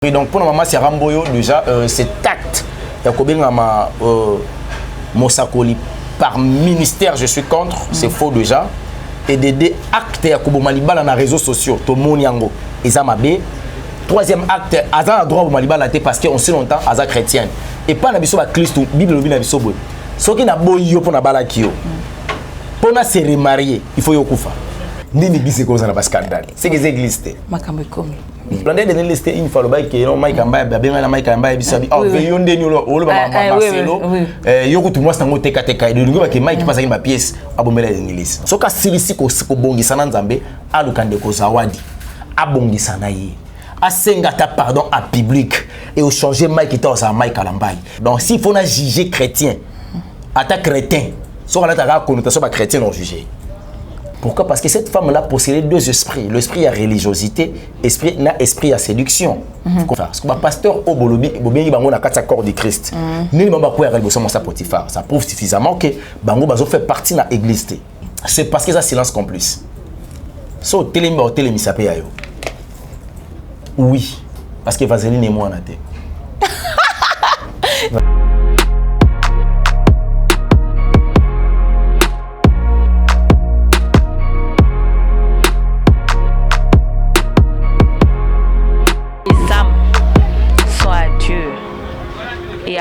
Et donc pour maman c'est Ramboyo déjà cet acte Mosakoli par ministère je suis contre, c'est faux déjà. Et des actes à Kobomalibal dans les réseaux sociaux, tout le monde yango. Ezamabe. Troisième acte, Azan a droit au Malibal parce qu'on sait longtemps Azan chrétienne. Et pas na biso ba Christ, Bible lobi na biso boy. Ce qui na boyo pour na balakio. Pour na se remarier, il faut yokufa. Nini bise comme ça na scandale. C'est que c'est église. Makambe comme. Blondé de listé une fois le bail qui non Mike Amba bien na Mike Amba bisabi. Oh veyonde ni lo ba Marcelo. Yoku tout moi sango teka teka. De ngo ba ke Mike pasa ma pièce abomela l'église. So ka silisi ko bongisa na Nzambe alukande ko zawadi. Abongisa na ye. Asenga ta pardon à public et au changer Mike était au Mike Kalambai. Donc s'il faut na juger chrétien, atta chrétien, so la ta connotation pas chrétien non juger. Pourquoi? Parce que cette femme-là possédait deux esprits. L'esprit à religiosité, esprit à séduction. Parce que le pasteur Obolobi, il a un corps de Christ. Ça prouve suffisamment que Bango Bazo fait partie de l'église. C'est parce que ça silence complice. So télé misape ayo. Oui, parce que Vaseline et moi on a été.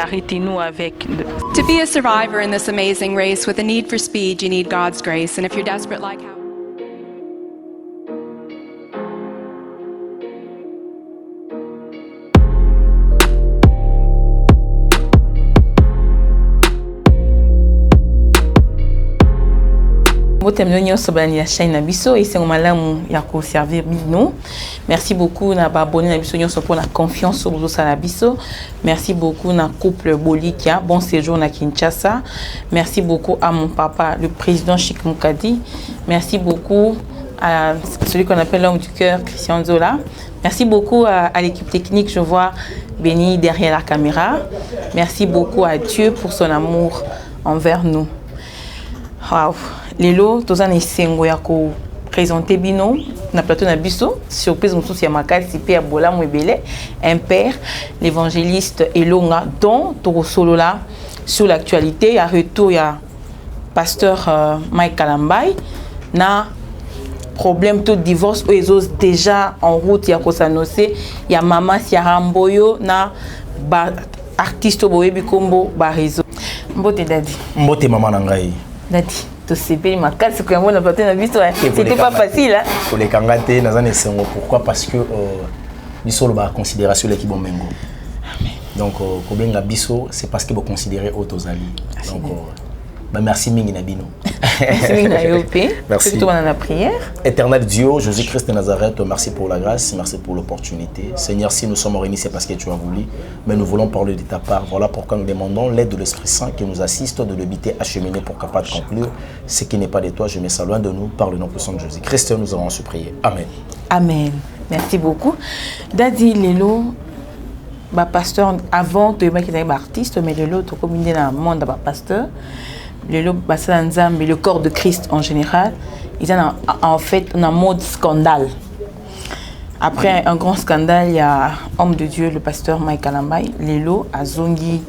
Arrêtez-nous avec. To be a survivor in this amazing race with a need for speed, you need God's grace. And if you're desperate like how Merci beaucoup na abonné na biso nyonso pour la confiance au bozo sala biso. Merci beaucoup na couple Bolikia, bon séjour na Kinshasa. Merci beaucoup à mon papa le président Chik Mukadi. Merci beaucoup à celui qu'on appelle l'homme du cœur Christian Zola. Merci beaucoup à l'équipe technique, je vois Béni derrière la caméra. Merci beaucoup à Dieu pour son amour envers nous. Wow. Lelo tozana isengo ya ko présenter bino na plateau na biso surprise mususu ya makasi pe ya bola mwebele un père l'évangéliste Elonga dont tokosolola sur l'actualité ya retour ya pasteur Mike Kalambai na problème tout divorce ou ils osent déjà en route ya ko s'annoncer ya mama Sia Ramboyo na ba artiste boyebi kombo ba réseau mbote dadi mbote mama na ngai dadi c'était pas facile. Pour les kangaté, pourquoi? Parce que biso ba considération l'équipe Mengo. Donc kobenga biso c'est parce que vous considérez Otozali. Donc merci mingi na bino. Merci mingi na yope. Merci. Surtout dans la prière. Éternel Dieu, Jésus-Christ de Nazareth, merci pour la grâce, merci pour l'opportunité. Seigneur, si nous sommes réunis, c'est parce que tu as voulu, mais nous voulons parler de ta part. Voilà pourquoi nous demandons l'aide de l'Esprit Saint qui nous assiste de l'habiter acheminé pour capable de conclure ce qui n'est pas de toi. Je mets ça loin de nous par le nom puissant de Jésus-Christ. Nous avons su prier. Amen. Amen. Merci beaucoup. Dadi Lelo, bah pasteur avant de mettre un artiste, mais Lelo tu combiné dans le monde bah pasteur. Le corps de Christ en général, ils sont en fait en mode scandale. Après un grand scandale, il y a homme de Dieu, le pasteur Mike Kalambai, Lelo, à Zongi,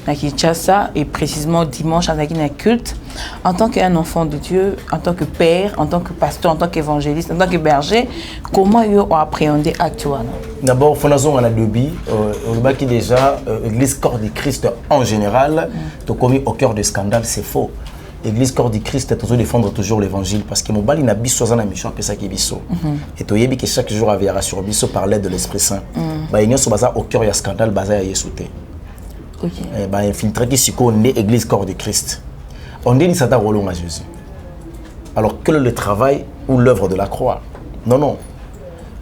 à Kinshasa, et précisément dimanche à Nagina culte. En tant qu'un enfant de Dieu, en tant que père, en tant que pasteur, en tant qu'évangéliste, en tant que berger, comment ils ont appréhendé actuellement? D'abord, Fondation a Debi, qui déjà, l'église corps du Christ en général, tu commis au cœur du scandale, c'est faux. L'église corps du Christ est toujours défendre toujours l'évangile parce que mon bali n'a biso dans la mission que ça qui biso. Et tu yebi que chaque jour avait sur biso par l'aide de l'Esprit Saint. Bah il y a ce bazar au cœur il y a scandale bazar y sauté. OK. Bah infiltré qui siko né église corps du Christ. On dit ça t'a rolong à Jésus. Alors quel est le travail ou l'œuvre de la croix? Non non.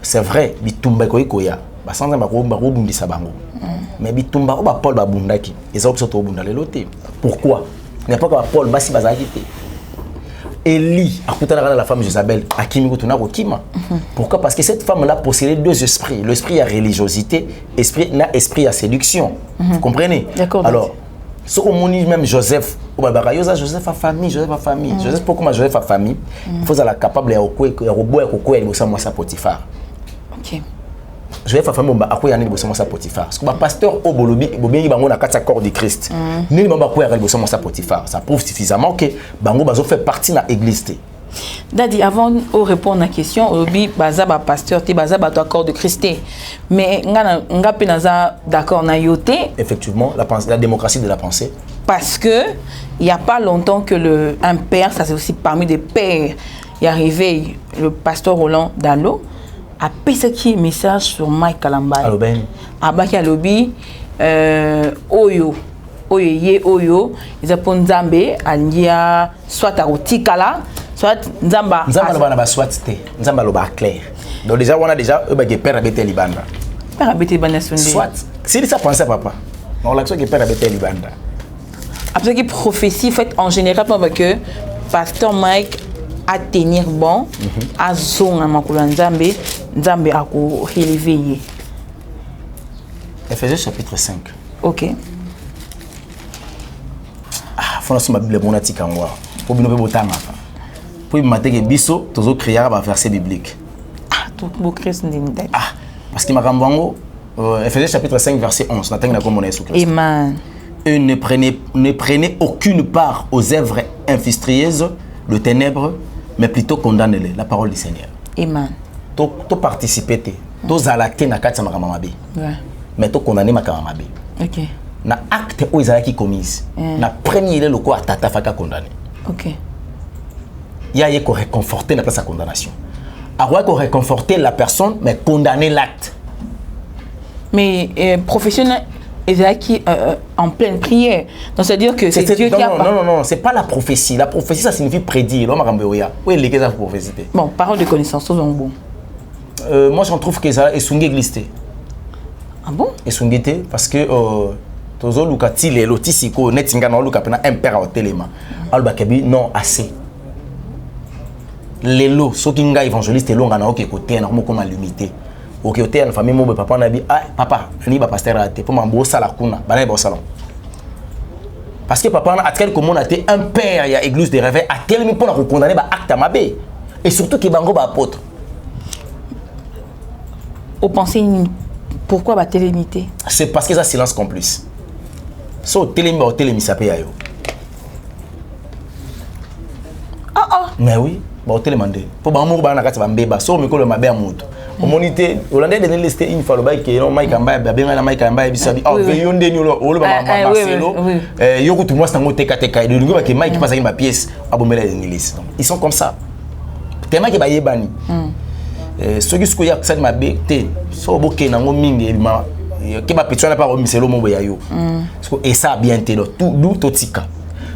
C'est vrai, bitumba ko ikoya. Ba sanza ba ko bundisa bango. Mais bitumba o ba Paul ba bundaki. Et ça obso to bunda leloté. Pourquoi? Il n'y a pas que Paul Bassi Bazagité. Élie, à la femme Jézabel, à Kimikutuna Kima. Pourquoi? Parce que cette femme-là possédait deux esprits. L'esprit à religiosité, esprit à séduction. Vous comprenez? D'accord. Alors, ce qu'on dit même Joseph, Joseph a famille, Joseph pourquoi Joseph a famille? Il faut être capable de faire un robot et de faire Potiphar. Ok. je vais faire famille à quoi yanni bossement sa Potiphar parce que pasteur au bolobi bobien bango na kati corps de Christ ni mamba quoi yanni bossement sa Potiphar ça prouve suffisamment que bango bazo fait partie na église. Dadi, avant de répondre à la question, obi baza ba pasteur te baza ba accord de Christ. Mais nga penaza d'accord na yoté. Effectivement, la démocratie de la pensée. Parce que il y a pas longtemps que un père, ça c'est aussi parmi des pères, est arrivé le pasteur Roland Dalo a passé qui message sur Mike Kalambay. Allo ben. Abaki alobi oyo ils a pon Nzambe alia soit à otikala soit Nzamba na ba soit te Nzamba lo ba clair. Donc déjà on a déjà que père abete libanda. Père abete libanda sonde. Soit si ça pensait papa. On l'action que père abete libanda. Après que prophétie faite en général parce que pasteur Mike à tenir bon à zone à makula Nzambe a ko élever. Ephésiens chapitre 5. OK. Ah, faut la Bible bon atika ngwa. Pour bino be botanga. Pour mater que biso tozo créer un verset biblique. Ah, tout beau Christ ndinda. Ah, parce que makambango Ephésiens chapitre 5 verset 11, na tenga comme on est sous Christ. Amen. Et ne prenez aucune part aux œuvres infructueuses de ténèbres, mais plutôt condamnez-les, la parole du Seigneur. Amen. To participer te, to zalate na kati makama mabe. Ouais. Mais to condamner makama mabe. OK. Na acte o ezalaki commise. Na premier le loko atata faka condamné. OK. Il y a ko réconforter na place de condamnation. Avoir ko réconforter la personne mais condamner l'acte. Mais professionnel qui en pleine prière. Donc c'est-à-dire que c'est Dieu qui a non, c'est pas la prophétie. La prophétie ça signifie prédire. Où est l'église de la prophétie? Bon, parole de connaissance, bon. Moi j'en trouve que ça est sungé glisté. Ah bon? Et sungé parce que tozo lukati le lotisiko netinga na luka pena un père au téléma. Alba kebi non assez. Lelo sokinga évangéliste longa na ok côté na comme limité. Ok, au terme, famille, mon papa n'a dit, ah, papa, ni ba pasteur raté, pour m'en bosser la kuna, bah n'est pas salon. Parce que papa a tel comme on a été un père, il y a église de réveil, a tel pour la condamner, bah acte à ma baie, et surtout qu'il bango bah apôtre. Au pensez pourquoi bah télémité? C'est parce que ça silence complice. So télémi bah télémi ça paye ayo. Ah. Mais oui, bah télémandé. Pour bah amour bah na kati bah mbeba, so me ko le mabe amoto. Au monité, Hollandais de listé une fois le bail qui non Mike Amba, bien la Mike Amba bisabi. Oh, veyonde ni le Marcelo. Yoko tout moi c'est un TKTK. Et le gars qui Mike passe avec ma pièce, abomela l'Église. Ils sont comme ça. Tellement que baye bani. Ceux qui skoya ça ma bé, té, so boké na ngo mingi ma ke ba petio na pas remiselo mo boya yo. Et ça bien té tout d'où totika.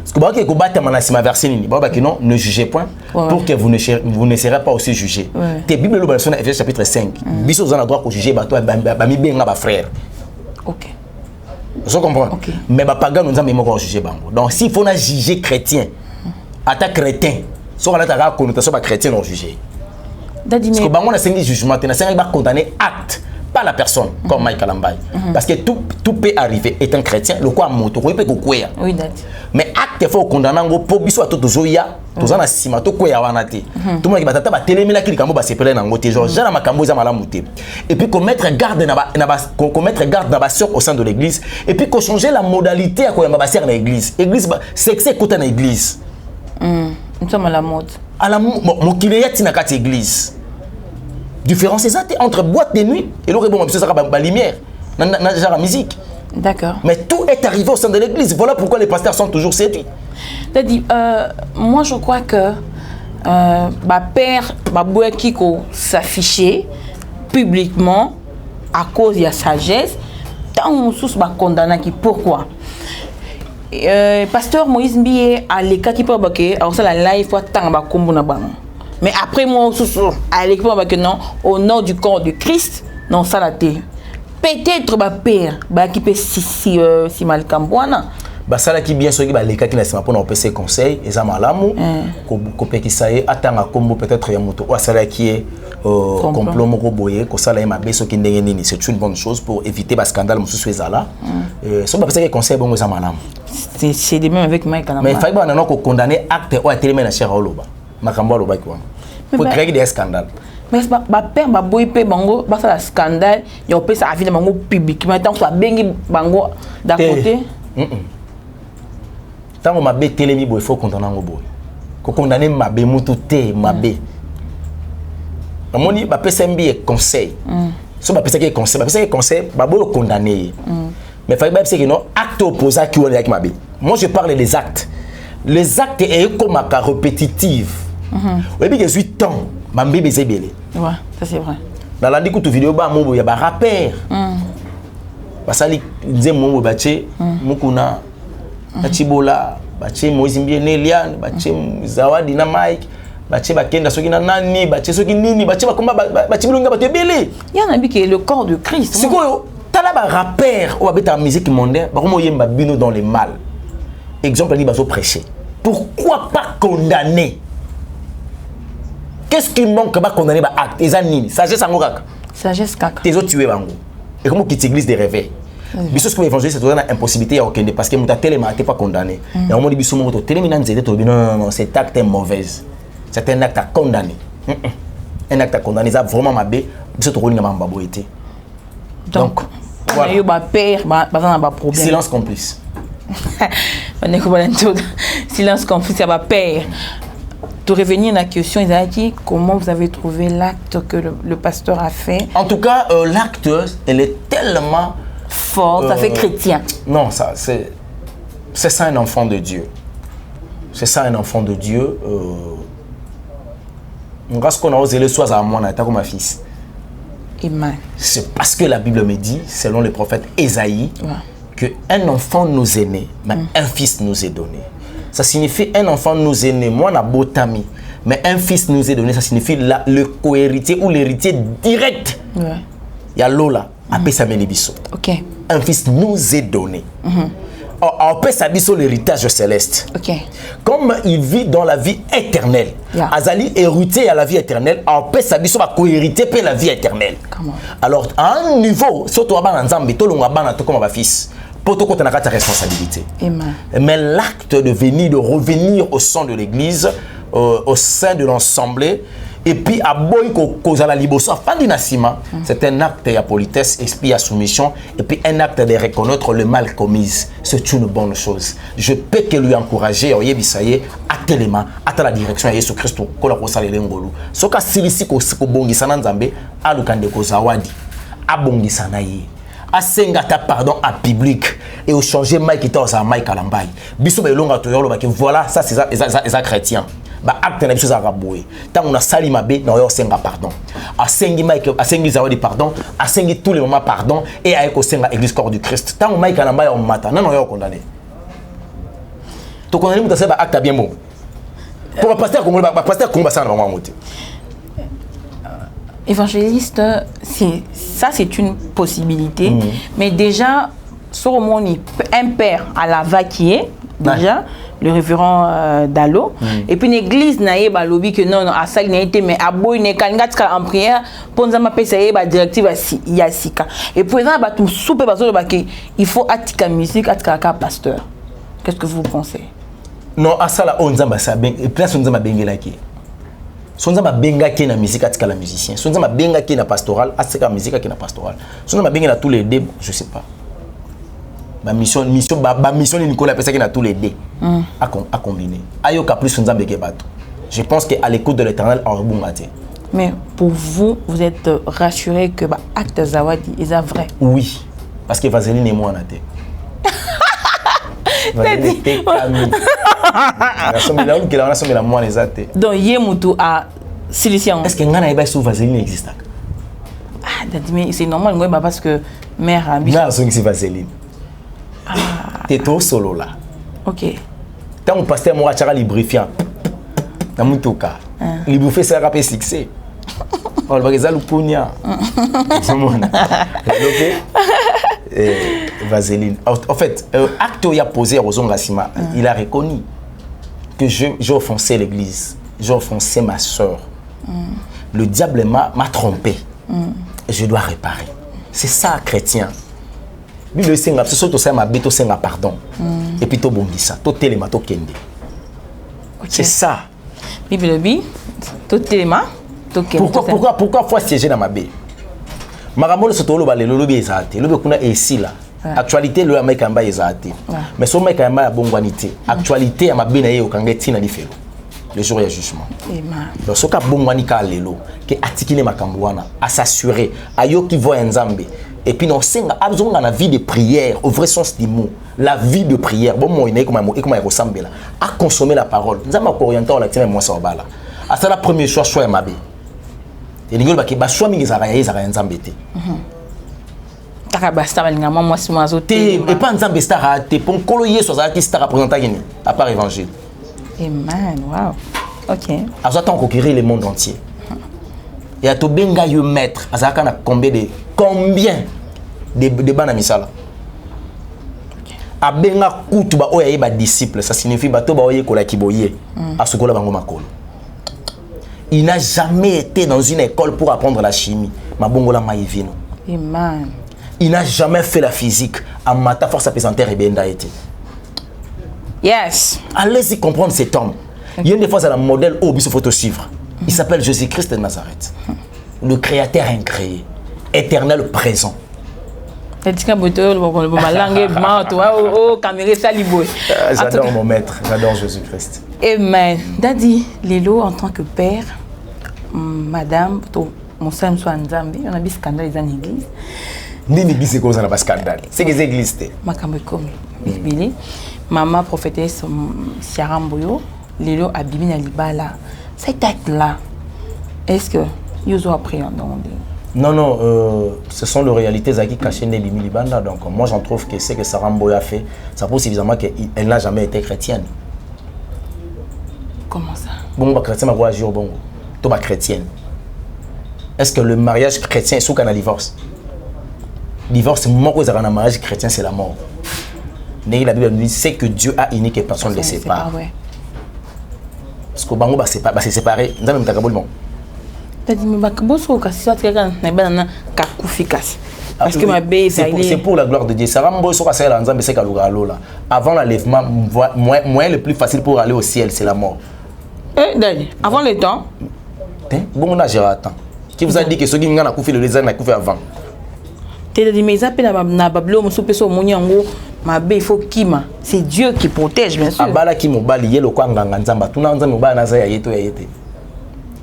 Parce que bah que combattre manasima verset ni bah que non ne jugez point pour que vous ne serez pas aussi jugés. Te Bible le verset Ephésiens chapitre 5. Biso za na droit ko juger ba toi ba mi benga ba frère. OK. Je comprends. Mais ba pagan nous a même ko juger bango. Donc s'il faut na juger chrétien, ata chrétien, so la ta connotation ba chrétien non juger. Parce que bango na sengi jugement, na sengi ba condamner acte. Pas la personne comme Mike Kalambay. Parce que tout peut arriver. Est un chrétien, le quoi moto, il peut courir. Oui, d'accord. Mais acte faut condamner pour biso à tout zoya, tout en sima, tout quoi wanati. Tout le monde qui va tata télémi la qui kambo ba sepele na ngote genre jana makambo za mala muté. Et puis qu'on mettre garde qu'on mettre garde na ba sœur au sein de l'église et puis qu'on changer la modalité à quoi ba sœur na l'église. Église c'est que c'est côté na l'église. Nous sommes à la mode. À la mo kileyati na kati église. Différence entre boîte de nuit et le rebond, ça sera la lumière, la musique. D'accord. Mais tout est arrivé au sein de l'église. Voilà pourquoi les pasteurs sont toujours séduits. Moi, je crois que ma père, ma boue qui s'affichait publiquement à cause de la sagesse, tant on sous ma condamné qui pourquoi. Pasteur Moïse Mbié à l'écart qui peut baquer, alors ça la live fois tant ba kombo na bang. Mais après moi, à l'époque, au nom du corps de Christ, non, ça l'a été. Peut-être ma père, qui peut si mal cambouana. Ça l'a qui bien sûr, les cas qui n'a pas PC conseil, et ça m'a l'amour, qui ça y attend comme peut-être un moto, ou ça l'a qui est complot mokoboye, que ça l'a ma baisse qui n'est ni, c'est une bonne chose pour éviter le scandale, monsieur Suezala. Ça m'a pensé que conseil bon, ça m'a l'amour. C'est de même avec Mike. Mais il faut que condamner acte ou à téléménager à Oloba. Makambo Oloba quoi. Pour créer des scandales. Mais ma père m'a boyé bango, bah ça la scandale, il y a opé ça vie de bango publiquement, tant que ça bengi bango d'à côté. Tant que ma bé télémi boy, il faut condamner un boy. Qu'on condamne ma bé moutou té ma bé. Amoni ba pesa mbi conseil. So ba pesa que conseil, ba bo condamner. Mais fallait pas que non acte opposé qui on est avec ma bé. Moi je parle des actes. Les actes est comme à répétitive. Oui, bien que 8 ans, ma bébé c'est belé. Ouais, ça c'est vrai. Dans la vidéo ba mo ya ba rappeur. Basali disait mo baché mukuna Achibola, baché Moïse Mbiene Eliane, baché Zawadi na Mike, baché bakenda soki na nani, baché soki nini, baché bakomba baché bilonga bato belé. Il y en a qui est le corps de Christ. C'est quoi tala ba rappeur ou abeta musique mondaine, ba komo yemba bino dans les mal. Exemple ni bazo prêcher. Pourquoi pas condamner? Qu'est-ce qui manque pas condamner ba acte? Ezanini, sagesse angokaka. Sagesse kaka. Tes autres tuer bango. Et comment quitte l'église des réveils? Biso ce que l'évangile c'est une impossibilité à aucun parce que muta tellement t'es pas condamné. Et on dit biso moto tellement nzete to non cet acte est mauvaise. C'est un acte à condamner. Un acte à condamner ça vraiment mabé biso to kolinga mamba boité. Donc voilà. Il y a pas problème. Silence complice. On est comme silence complice, ça va père. Pour revenir à la question, comment vous avez trouvé l'acte que le pasteur a fait? En tout cas, l'acte, elle est tellement fort, ça fait chrétien. Non, ça, c'est ça un enfant de Dieu. C'est ça un enfant de Dieu. Parce qu'on a osé le soir à moi, comme ma fils. Amen. C'est parce que la Bible me dit, selon le prophète Ésaïe, qu'un enfant nous est né, mais un fils nous est donné. Ça signifie un enfant nous est né, moi na botami, mais un fils nous est donné, ça signifie le co-héritier ou l'héritier direct. Il y a Lola, après ça biso. OK. Un fils nous est donné. Après ça biso l'héritage céleste. OK. Comme il vit dans la vie éternelle. Azali hérité à la vie éternelle, après ça biso va co-hériter pour la vie éternelle. Comment? Alors à un niveau, surtout à Banzambe, tout le monde a comme ma fils. Pour tout côté, on a ta responsabilité. Amen. Mais l'acte de venir, de revenir au sein de l'église, au sein de l'ensemble, et puis à boyko kozala liboso fin du nasima, c'est un acte de politesse, esprit à soumission, et puis un acte de reconnaître le mal commis. C'est une bonne chose. Je peux que lui encourager, oyebisaye, à téléma, à la direction de Jésus Christ, kola kosala lengolu. Soka silisi ko bongisa na nzambe, alukande ko zawadi, abongisa na ye. A sengata pardon à public et au changer Mike qui à Mike à l'ambaye. Bissou belonga to yolo que voilà ça c'est ça chrétien. Ba acte na biso za raboué. Tant on a sali mabe na yo senga pardon. A sengi Mike a sengi zawadi pardon, a sengi tous les moments pardon et a ko senga église corps du Christ. Tant Mike à l'ambaye on mata non yo condamné. To condamné muta ba acte bien bon. Pour pasteur comme pasteur comme ça na moté. Évangéliste, ça c'est une possibilité, mais déjà, sur un père à la vaquier, déjà, le révérend Dalo, et puis une église n'a pas lobby que non, à ça il n'a été, mais à boy n'est qu'un gars en prière, pour nous appeler ça y est, directive il y a sika. Et pour exemple, tout souper parce que il faut attiquer musique, attiquer pasteur. Qu'est-ce que vous pensez? Non, à ça là, on zamba ça bien, et place on zamba bengela qui. Sonza ma benga qui na musique atika la musicien. Sonza ma benga qui na pastoral, atika musique qui na pastoral. Sonza ma benga na tous les deux, je sais pas. Ma mission ni Nicolas pesa qui na tous les deux. À combiner. Ayoka plus sonza beke bato. Je pense que à l'écoute de l'Éternel en rebondate. Mais pour vous, vous êtes rassuré que acte Zawadi est vrai? Oui, parce que Vaseline et moi en a été. Donc, Yemutu a Silician. Est-ce que Ngana Eba sous Vaseline existe? Ah, c'est normal, parce que mère a mis. Non, c'est Vaseline. T'es trop solo là. Ok. Tant que pasteur Moura Chara librifiant. Dans mon toka. Il vous fait ça rapper succès. On va regarder le pognon. Vaseline. En fait, acte il a posé à Ozon Gassima, il a reconnu que j'ai offensé l'église, j'ai offensé ma soeur. Le diable m'a trompé. Et je dois réparer. C'est ça, chrétien. Bible senga, c'est surtout ça ma bête senga pardon. Et puis to bongisa, to telema to kende. C'est ça. Bible bi, to telema Pourquoi faut siéger dans ma baie? Maramolo soto lo balelo lo bezate, lo bekuna esila. Actualité le ameka mba ezate. Mais so meka mba bongwanité. Actualité ya mabe na ye okangeti na lifelo. Le jour du jugement. Donc ce cas bongwani ka lelo ke atikile makambo wana, à s'assurer ayo qui voit nzambe. Et puis non senga abzonga na vie de prière au vrai sens du mot. La vie de prière bon mo ina comme ressemble là. À consommer la parole. Nzamba ko orienter la tienne moi ça bala. À ça la première choix ya mabe. Et les gens qui ba choix mingi za nzambe te. Takabasta balinga moi si moi zote. Et pas nzambe star te pon kolo yeso za ki star représenter gini à part évangile. Amen. Wow. OK. Azata conquérir le monde entier. Et à to benga yo maître azaka na combien de bana misala. A benga kutu ba oya ba disciple, ça signifie bato ba oye kola kiboye asukola bango makolo. Il n'a jamais été dans une école pour apprendre la chimie. Mabongola maïvino. Amen. Il n'a jamais fait la physique. À mata force à pesanteur et benda été. Yes. Allez-y comprendre cet homme. Il y a une fois un modèle au bis photo suivre. Il s'appelle Jésus-Christ de Nazareth. Le créateur incréé, éternel présent. J'adore mon maître, j'adore Jésus-Christ. Amen. Daddy, Lélo en tant que père, madame, mon frère soit en Zambie, on a vu scandale dans l'église. Ni c'est quoi ça, scandale. C'est que les églises. Ma comme maman prophétesse Siaramboyo, Lélo a bibi na libala. Cet acte-là, est-ce que vous appréhendez? Non, ce sont les réalités qui cachent les Bimi Libanda. Donc moi j'en trouve que ce que Saramboyo a fait, ça prouve suffisamment qu'elle n'a jamais été chrétienne. Comment ça? Bon, bah chrétien, ma voix agir au bon. Toi, chrétienne. Est-ce que le mariage chrétien est sous qu'un divorce? Divorce, moi, quand un mariage chrétien, c'est la mort. Mais la Bible nous dit c'est que Dieu a uni que personne ne les sépare. Parce que bango c'est séparé. Nous avons même bon. C'est pour la gloire de Dieu. Avant l'enlèvement, moyen le plus facile pour aller au ciel, c'est la mort. Avant le temps? Bon, on a géré attends. Qui vous a dit que ceux qui ont fait le désert n'ont fait avant? C'est Dieu qui protège, bien sûr.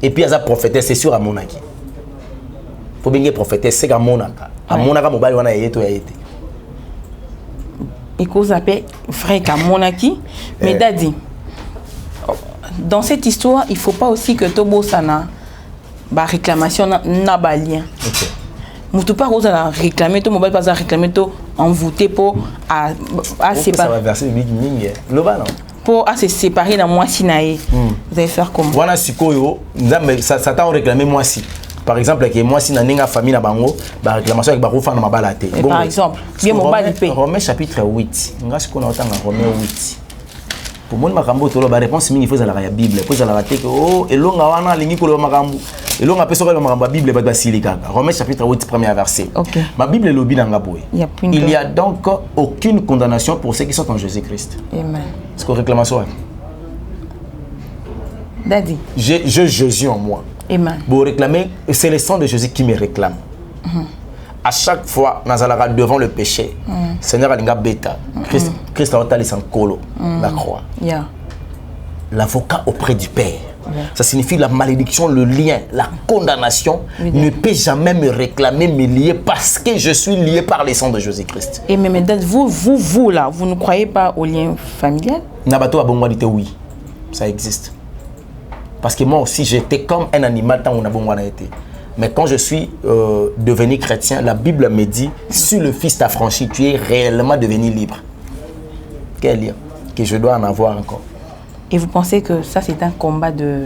Et puis, il y a un prophétesse, c'est sûr à Monaki. Il faut bien prophétesse, c'est à Monaka. À Monaka, il y a été. Et qu'on appelle frère à Monaki. Mais Daddy, dans cette histoire, il ne faut pas aussi que Tobo Sana, la réclamation n'a pas lien. Moutou pas rose à réclamer tout mobile pas à réclamer tout envoûté pour à séparer. Ça va verser le ballon. Pour à se séparer dans moi sinaé. Vous allez faire comment? Voilà sikoyo, ça t'a réclamé moi si. Par exemple que moi si na ninga famille na bango, ba réclamation avec ba rofa na mabalate. Bon, par exemple, bien mon bal paix. Romains chapitre 8. Ngas ko na otanga Romains 8. Pour moi makambo to la réponse mingi faut la Bible. Faut la rater que oh elonga wana lingi ko le makambo. Elonga peso ko le makambo Bible ba silika. Romains chapitre 8 premier verset. OK. Ma Bible lobi nanga boy. Il y a donc aucune condamnation pour ceux qui sont en Jésus-Christ. Amen. Est-ce que réclamation? Daddy. Je Jésus en moi. Amen. Pour réclamer, c'est le sang de Jésus qui me réclame. À chaque fois, nous allons devant le péché. Seigneur Alinga Beta, Christ a otali sans colo, la croix. L'avocat auprès du Père. Ça signifie la malédiction, le lien, la condamnation ne peut jamais me réclamer, me lier parce que je suis lié par le sang de Jésus-Christ. Et mais vous là, vous ne croyez pas au lien familial? Nabato Abongwanité, oui, ça existe. Parce que moi aussi, j'étais comme un animal tant qu'on a bon été. Mais quand je suis devenu chrétien, la Bible me dit, si le Fils t'a franchi, tu es réellement devenu libre. Quel lien que je dois en avoir encore. Et vous pensez que ça, c'est un combat de...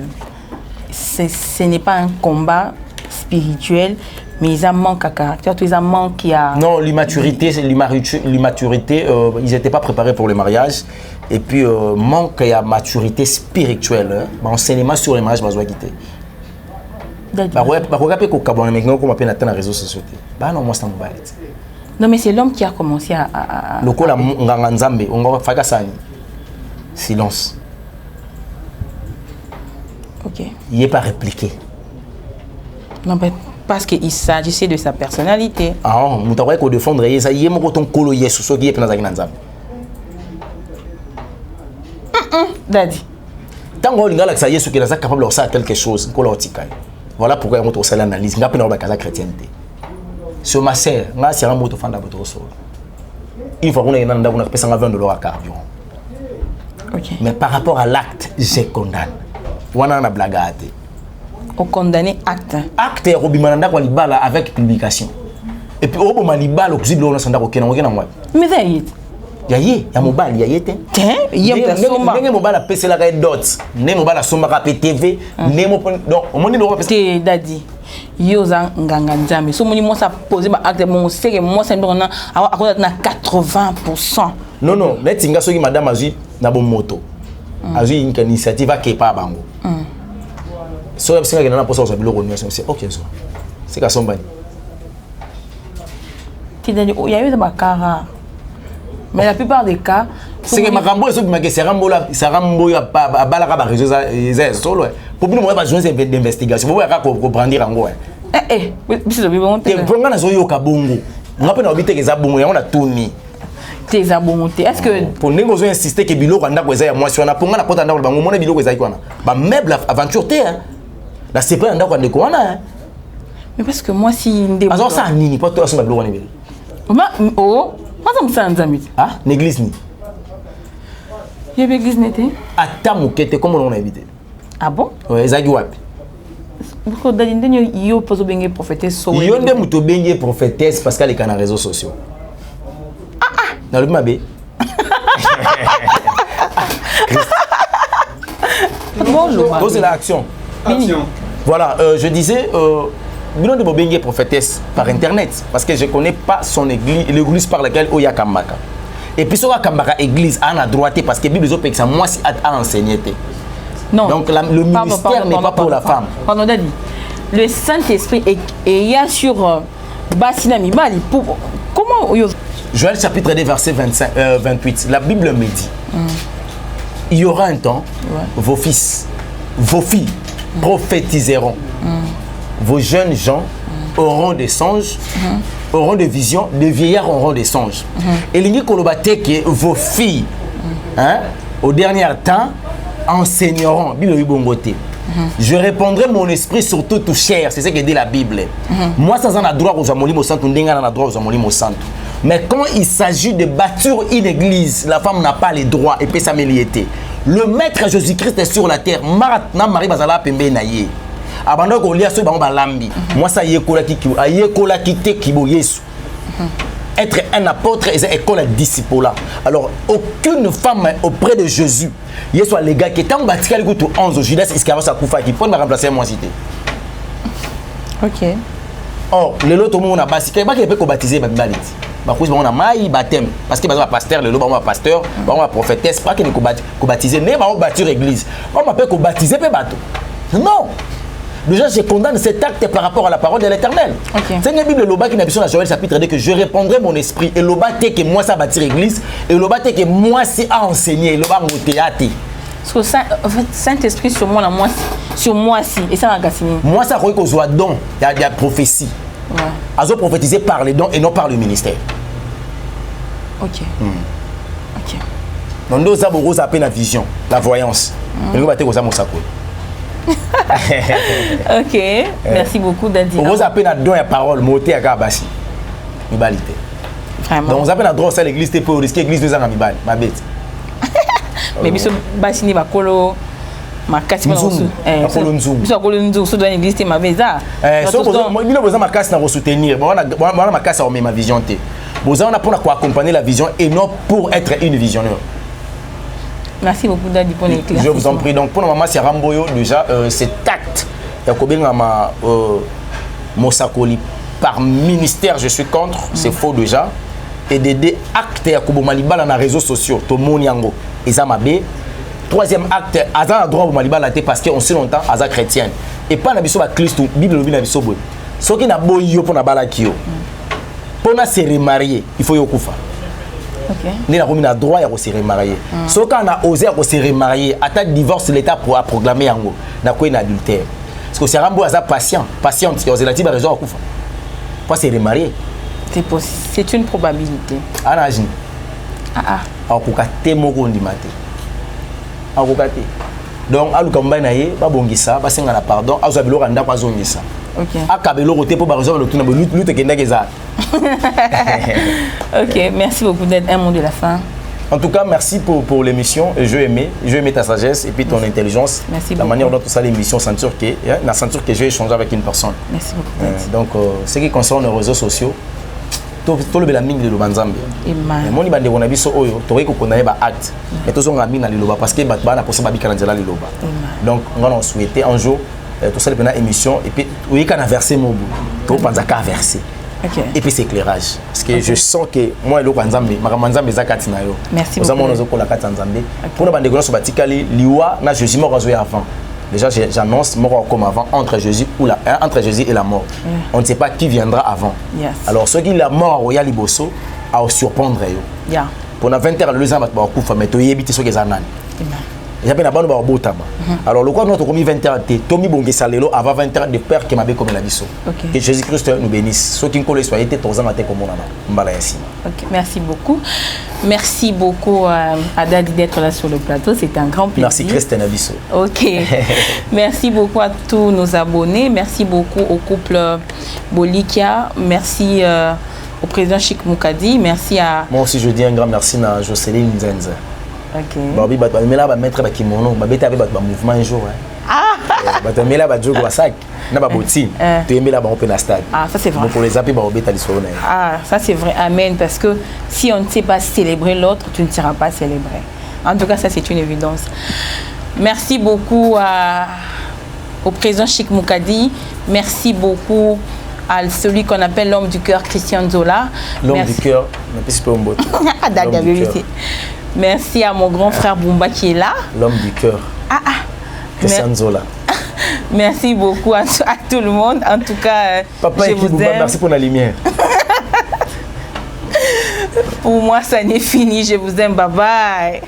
Ce n'est pas un combat spirituel, mais ils ont manque à caractère, ils ont manque à... Non, l'immaturité, ils n'étaient pas préparés pour le mariage. Et puis, manque à maturité spirituelle. Enseignement sur le mariage, je vais quitter. Non, mais c'est l'homme qui a commencé à... Silence. Ok. Il n'est pas répliqué. Non, parce qu'il s'agissait de sa personnalité. Ah, on t'a qu'on défendre ça y est mon ton colo yesu so qui est dans nzambe. Daddy. Tant qu'on regarde ça yesu qui est capable de faire quelque chose, qu'on l'otika. Voilà pourquoi on trouve ça l'analyse, n'a pas dans la casa chrétienté. Sur ma sœur, nga sera moto fanda boto so. Une fois qu'on est dans on a payé $120 à carburant. OK. Mais par rapport à l'acte, je condamne. On a blagate. Au condamné acte. Acte est Robimananda kwa libala avec publication. Et puis au moment libala okuzibi on sanda kokena ngena mwa. Mais ça y est. Yaye, ya mobile yaye te. Tiens, yem ta somba. Ndenge mobile apese la ka dots. Ne mobile somba ka PTV, ne mo donc au monde lo Te Daddy. Yo za nganga nzambe. So moni mo sa poser ba acte mon sait que moi c'est ndona akoza na 80%. Non non, netinga soki madame azui na bon moto. Azui une initiative à kepa bango. So y'a singa na posa osabilo ko nyasa c'est OK ça. C'est ka somba. Ti Daddy, il y a eu des bakara. Mais la plupart des cas, c'est que ma rambo est que c'est rambo là, ça rambo ya balaka ba réseau ça solo. Pour nous moi pas joindre d'investigation. Pour voir ko brandir ngo. biso bibon te. Te pronga na zo yo ka bongo. Ngape na obite ke za bongo ya ona tuni. Te za bongo te. Est-ce que pour ningo zo insister que biloko ndako eza ya mwasi wana ponga na pota ndako bango mona biloko eza ikwana. Ba meuble aventure te hein. La c'est pas ndako ndeko wana. Mais parce que moi si ndeko. Azo ça nini pas toi so biloko wana beli. Oh, pas ça nzambi. Ah, l'église ni. Il y a l'église n'était. Ata mukete comment on a évité. Ah bon? Ouais, ezaki wapi. Parce que dans yo poso bengue prophétesse so. Yo nde muto bengue prophétesse parce qu'elle est dans les réseaux sociaux. Dans le mabé. Bonjour. Posez l'action. Action. Voilà, je disais Binon de Bobengue prophétesse par internet parce que je connais pas son église, l'église par laquelle Oya Kambaka. Et puis sur Kambaka église à la droite parce que Bible que ça moi si à enseigner. Non. Donc le ministère n'est pas pour la femme. Pardon Daddy. Le Saint-Esprit est y a sur Bassinami Bali pour comment Joël chapitre 2 verset 28. La Bible me dit il y aura un temps vos fils, vos filles prophétiseront. Vos jeunes gens auront des songes, auront des visions, des vieillards auront des songes. Et l'ingé kolobate que vos filles, au dernier temps, enseigneront. Je répandrai mon esprit sur toute chair, c'est ce que dit la Bible. Moi, ça en a droit aux amolimo santo, n'enga en a droit aux amolimo santo. Mais quand il s'agit de bâtir une église, la femme n'a pas les droits et peut s'améliorer. Le maître Jésus-Christ est sur la terre. Marie Bazala Pembe Naye. Abandon ko lia so ba lambi moi ça yekola kite kibo yesu être un apôtre et c'est école disciple là. Alors aucune femme auprès de Jésus yesu les gars qui tant batika le coup 11 Judas Iscariot ça kufa qui peut me remplacer moi cité. OK. Oh le lot tout monde a basika ba qui peut ko baptiser ba balit ba ko on a mai baptême parce que ba pasteur le lot ba pasteur ba prophétesse pas que ko baptiser mais ba bâtir église on m'appelle ko baptiser pe bateau. Non. Déjà, je condamne cet acte par rapport à la parole de l'Éternel. C'est une Bible qui n'a pas Joël chapitre 2 que je répondrai mon esprit. Et l'oba que moi ça bâtir l'église. Et l'oba que moi c'est à enseigner. L'oba mon théâtre. Parce que Saint-Esprit sur moi, sur moi si. Et ça m'a gassé. Moi ça croit qu'on soit don. Il y a prophétie. Ouais. Azo prophétiser par les dons et non par le ministère. OK. OK. Donc nous avons appelé la vision, la voyance. Et nous battons ça mon sac. OK, merci beaucoup Daddy. On vous appelle à don et parole, monter à Kabasi. Mibalité. Vraiment. Donc on appelle à droit ça l'église t'es pour risquer l'église nous a mibal, ma bête. Mais biso basini bakolo makasi na rosu. Bakolo nzungu. Biso bakolo nzungu so dans l'église t'es ma beza. So moi besoin makasi na soutenir. Bon makasi on met ma vision té. Besoin on a pour accompagner la vision et non pour être une visionnaire. Merci beaucoup Daddy pour l'éclaircissement. Je vous en prie. Donc pour maman c'est Ramboyo déjà cet acte ya kobenga ma Mosakoli par ministère je suis contre, c'est faux déjà. Et des actes ya koboma libala na réseaux sociaux to moniango eza mabe. Troisième acte aza droit au malibala té parce que on sait longtemps aza chrétienne et pas na biso ba Christ Bible lobi na biso boy. Soki na boy yo pour na balaki yo. Pour na se remarier, il faut yo kufa. OK. Ni la commune a droit à se remarier. Sauf quand on a osé à se remarier, à ta divorce l'État pour proclamer yango, na quoi une adultère. Parce que c'est Rambo a patient, patiente, c'est la type de raison à Koufa. Pourquoi c'est remarié? C'est une probabilité. Anagine. Ah. Akukate moko ndimate. Akukate. Donc alukamba naye ba bongisa ba senga na pardon azo biloko nda kwa zongisa. OK. Akabelo côté pour ba résoudre le tout na lutte kenda keza. OK, merci beaucoup d'être un mot de la fin. En tout cas, merci pour l'émission. Je aimais ta sagesse et puis ton intelligence. Merci la beaucoup. manière dont tu as l'émission, sentir que je vais échanger avec une personne. Merci beaucoup. Donc, ce qui concerne les réseaux sociaux, tout le monde de l'Obanzambe. Mon ibande on a vu so oyo, tu ko connaître ba acte. Mais tout ça on a mis dans l'Iloba parce que ba na possible ba bikana dans l'Iloba. Donc, on a souhaité un jour tout ça pendant émission et puis oui quand a versé mon bout. Tu penses qu'à verser. Okay. Et puis c'est éclairage. Parce que je sens que moi et l'autre Nzambe, ma zakati na yo. Merci beaucoup. Nous avons la carte Nzambe. Pour nous bande sur batikali liwa na Jésus mort avant. Déjà j'annonce mort comme avant entre Jésus et la mort. On ne sait pas qui viendra avant. Yes. Alors ceux qui la mort royal liboso à surprendre yo. Yeah. Pour na 20h le temps ba kufa mais to yebiti so kezanani. J'appelle la bande ba botama. Alors le quoi notre commis 20h Tommy Bongesa lelo avant 20h de père qui m'avait comme la biso. Que Jésus-Christ nous bénisse. Ceux qui ne connaissent pas été tozan maté comme on a mbala yasi. OK, merci beaucoup. Merci beaucoup à Dadi d'être là sur le plateau, c'est un grand plaisir. Merci Christ Nabiso. OK. Merci beaucoup à tous nos abonnés, merci beaucoup au couple Bolikia, merci au président Chic Moukadi, merci à moi aussi je dis un grand merci à Jocelyne Nzenze. OK. Babi ba mela ba mettre ba kimono, ba beta ba mouvement un jour hein. Ba mela ba jogo ba sac, na ba boti. Tu mela ba open stade. Ah, ça c'est vrai. Donc pour les appeler ba beta lisona. Ah, ça c'est vrai. Amen parce que si on ne sait pas célébrer l'autre, tu ne seras pas célébré. En tout cas, ça c'est une évidence. Merci beaucoup au président Chic Moukadi. Merci beaucoup à celui qu'on appelle l'homme du cœur, Christian Zola. L'homme du cœur, merci à mon grand frère Bumba qui est là. L'homme du cœur. Christian Zola. Merci beaucoup à tout le monde. En tout cas, papa je vous aime. Merci pour la lumière. Pour moi, ça n'est fini. Je vous aime. Bye bye.